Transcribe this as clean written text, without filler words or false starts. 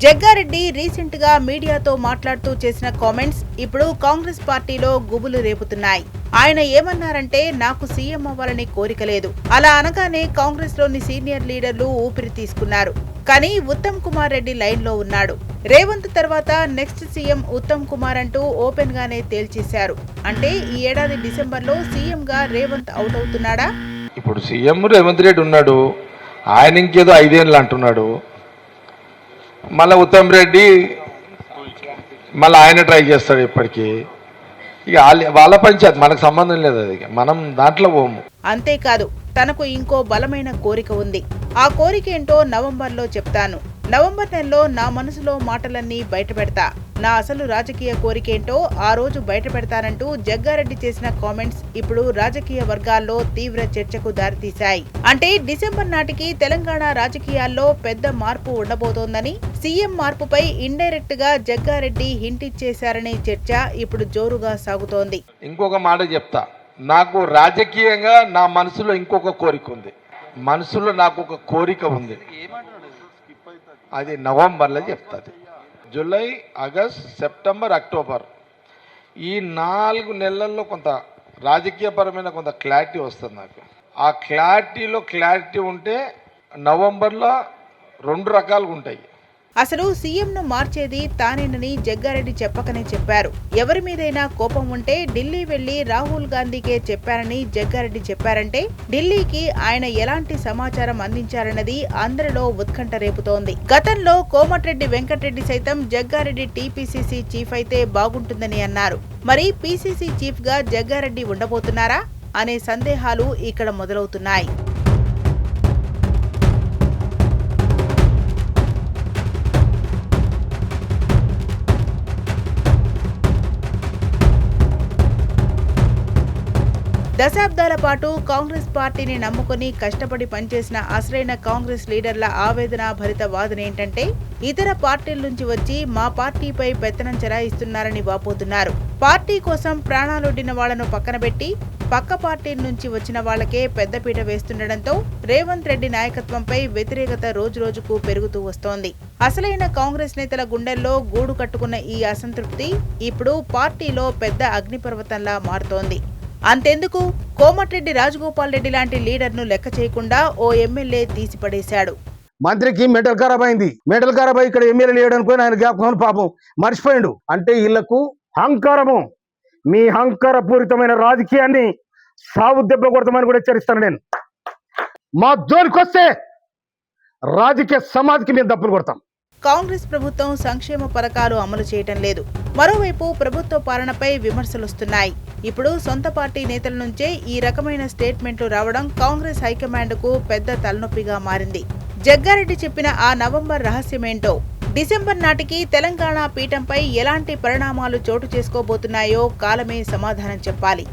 Jaggareddy recent గా మీడియాతో మాట్లాడుతూ చేసిన కామెంట్స్ ఇప్పుడు కాంగ్రెస్ పార్టీలో గుబులు రేపుతున్నాయి. ఆయన ఏమన్నారంటే, నాకు సీఎం అవ్వాలని కోరిక లేదు. అలా అనగానే కాంగ్రెస్ లోని సీనియర్ లీడర్లు ఊపిరి తీసుకున్నారు. కానీ ఉత్తమ్ కుమార్ రెడ్డి లైన్ లో ఉన్నాడు. రేవంత్ తర్వాత నెక్స్ట్ సీఎం ఉత్తమ్ కుమార్ అంటూ ఓపెన్ గానే తేల్చేశారు. అంటే ఈ ఏడాది డిసెంబర్ లో సీఎం గా రేవంత్ అవుట్ అవుతున్నాడా? ఇప్పుడు సీఎం రేవంత్ రెడ్డి ఉన్నాడు, ఆయన ఇంకేదో 5 ఏళ్ళు అంటున్నాడు. మళ్ళీ ఉత్తమ్ రెడ్డి మళ్ళీ ఆయన ట్రై చేస్తాడు ఇప్పటికీ. ఇక వాళ్ళ పంచాయతీ, మనకు సంబంధం లేదు. అది మనం దాంట్లో పోము. అంతేకాదు, తనకు ఇంకో బలమైన కోరిక ఉంది. ఆ కోరిక ఏంటో నవంబర్లో చెప్తాను. నవంబర్ నెలలో నా మనసులో మాటలన్నీ బయటపెడతా. నా అసలు రాజకీయ కోరికేంటో ఆ రోజు బయటపెడతానంటూ జగ్గారెడ్డి చేసిన కామెంట్స్ ఇప్పుడు రాజకీయ వర్గాల్లో తీవ్ర చర్చకు దారితీశాయి. అంటే డిసెంబర్ నాటికి తెలంగాణ రాజకీయాల్లో పెద్ద మార్పు ఉండబోతోందని, సీఎం మార్పుపై ఇండైరెక్ట్ గా జగ్గారెడ్డి హింట్ ఇచ్చేశారనే చర్చ ఇప్పుడు జోరుగా సాగుతోంది. ఇంకొక మాట చెప్తా, నాకు రాజకీయంగా నా మనసులో ఇంకొక కోరిక ఉంది. మనసులో నాకు ఒక కోరిక ఉంది, అది నవంబర్లో చెప్తుంది. జూలై, ఆగస్ట్, సెప్టెంబర్, అక్టోబర్ ఈ 4 నెలల్లో కొంత రాజకీయపరమైన కొంత క్లారిటీ వస్తుంది నాకు. ఆ క్లారిటీ ఉంటే నవంబర్లో 2 రకాలుగా ఉంటాయి. అసలు సీఎంను మార్చేది తానేనని జగ్గారెడ్డి చెప్పకనే చెప్పారు. ఎవరి మీదైనా కోపం ఉంటే ఢిల్లీ వెళ్లి రాహుల్ గాంధీకే చెప్పారని జగ్గారెడ్డి చెప్పారంటే, ఢిల్లీకి ఆయన ఎలాంటి సమాచారం అందించారన్నది అందరిలో ఉత్కంఠ రేపుతోంది. గతంలో కోమటిరెడ్డి వెంకటరెడ్డి సైతం జగ్గారెడ్డి టీపీసీసీ చీఫ్ అయితే బాగుంటుందని అన్నారు. మరి పీసీసీ చీఫ్ గా జగ్గారెడ్డి ఉండబోతున్నారా అనే సందేహాలు ఇక్కడ మొదలవుతున్నాయి. దశాబ్దాల పాటు కాంగ్రెస్ పార్టీని నమ్ముకుని కష్టపడి పనిచేసిన అసలైన కాంగ్రెస్ లీడర్ల ఆవేదన భరిత వాదన ఏంటంటే, ఇతర పార్టీల నుంచి వచ్చి మా పార్టీపై పెత్తనం చెలాయిస్తున్నారని వాపోతున్నారు. పార్టీ కోసం ప్రాణాలొడ్డిన వాళ్లను పక్కన పెట్టి పక్క పార్టీల నుంచి వచ్చిన వాళ్లకే పెద్దపీట వేస్తుండటంతో రేవంత్ రెడ్డి నాయకత్వంపై వ్యతిరేకత రోజురోజుకు పెరుగుతూ వస్తోంది. అసలైన కాంగ్రెస్ నేతల గుండెల్లో గూడు కట్టుకున్న ఈ అసంతృప్తి ఇప్పుడు పార్టీలో పెద్ద అగ్నిపర్వతంలా మారుతోంది. అంతెందుకు, కోమటిరెడ్డి రాజగోపాల్ రెడ్డి లాంటి లీడర్ను లెక్క చేయకుండా ఓ ఎమ్మెల్యే తీసిపడేశాడు. మంత్రికి మెంటల్ ఖరాబ్ అయింది. మెంటల్ ఖరాబ్ అయి ఇక్కడ ఎమ్మెల్యే లేడని పోయి ఆయన జ్ఞాపకం పాపం మర్చిపోయిండు. అంటే వీళ్లకు అహంకారము, మీ అహంకారపూరితమైన రాజకీయాన్ని సాగు దెబ్బ కొడతామని కూడా హెచ్చరిస్తాను నేను. మా జోలికి వస్తే రాజకీయ సమాధికి మేము దప్పులు కొడతాం. కాంగ్రెస్ ప్రభుత్వం సంక్షేమ పథకాలు అమలు చేయటం లేదు. మరోవైపు ప్రభుత్వ పాలనపై విమర్శలొస్తున్నాయి. ఇప్పుడు సొంత పార్టీ నేతల నుంచే ఈ రకమైన స్టేట్మెంట్లు రావడం కాంగ్రెస్ హైకమాండ్కు పెద్ద తలనొప్పిగా మారింది. జగ్గారెడ్డి చెప్పిన ఆ నవంబర్ రహస్యమేంటో, డిసెంబర్ నాటికి తెలంగాణ పీఠంపై ఎలాంటి పరిణామాలు చోటు చేసుకోబోతున్నాయో కాలమే సమాధానం చెప్పాలి.